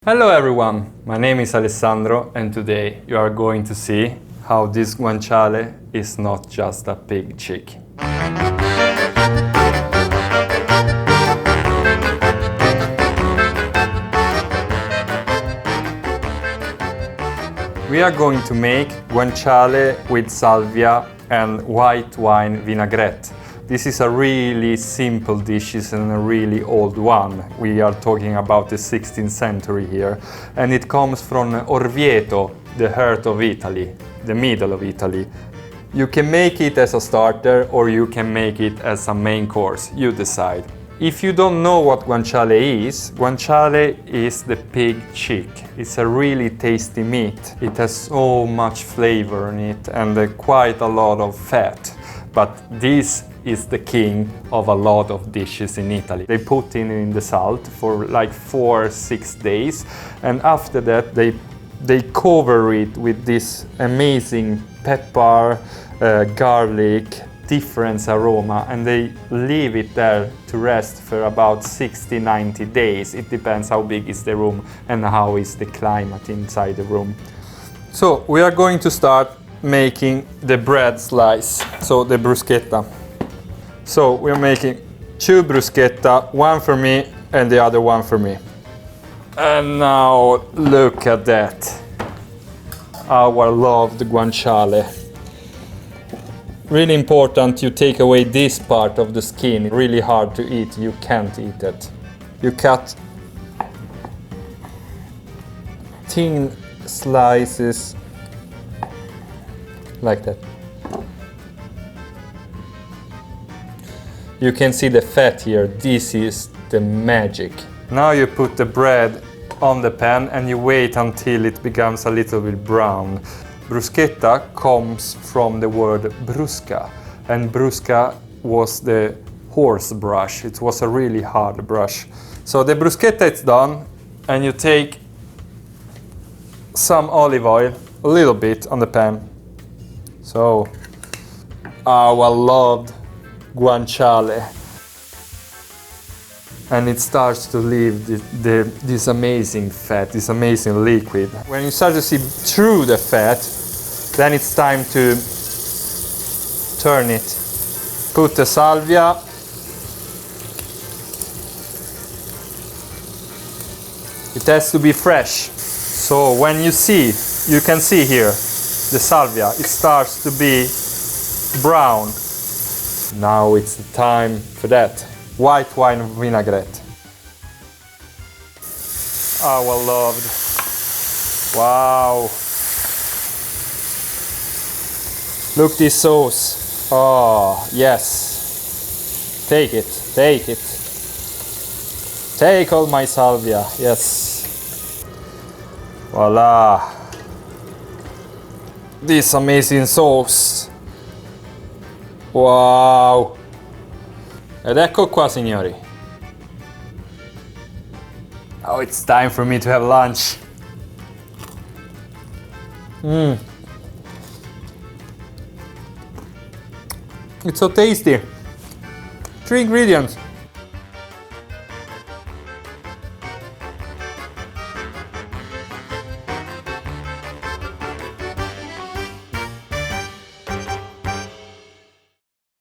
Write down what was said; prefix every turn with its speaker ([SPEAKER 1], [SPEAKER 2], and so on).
[SPEAKER 1] Hello everyone, my name is Alessandro and today you are going to see how this guanciale is not just a pig cheek. We are going to make guanciale with salvia and white wine vinaigrette. This is a really simple dish and a really old one. We are talking about the 16th century here. And it comes from Orvieto, the heart of Italy, the middle of Italy. You can make it as a starter or you can make it as a main course, you decide. If you don't know what guanciale is the pig cheek. It's a really tasty meat. It has so much flavor in it and quite a lot of fat. But this is the king of a lot of dishes in Italy. They put in the salt for like 4 or 6 days, and after that they cover it with this amazing pepper, garlic, different aroma, and they leave it there to rest for about 60-90 days. It depends how big is the room and how is the climate inside the room. So we are going to start making the bread slice, so the bruschetta. So we're making 2 bruschetta, one for me and the other one for me. And now look at that, our loved guanciale. Really important you take away this part of the skin, really hard to eat, you can't eat it. You cut thin slices like that. You can see the fat here, this is the magic. Now you put the bread on the pan and you wait until it becomes a little bit brown. Bruschetta comes from the word brusca, and brusca was the horse brush. It was a really hard brush. So the bruschetta is done and you take some olive oil, a little bit on the pan. So our loved guanciale, and it starts to leave this amazing fat, this amazing liquid. When you start to see through the fat, then it's time to turn it. Put the salvia, it has to be fresh. So when you can see here the salvia, it starts to be brown. Now it's the time for that. White wine vinaigrette. Our loved. Wow. Look this sauce. Oh, yes. Take it, take it. Take all my salvia, yes. Voila. This amazing sauce. Wow! Ed ecco qua, signori. Oh, it's time for me to have lunch. It's so tasty. 3 ingredients.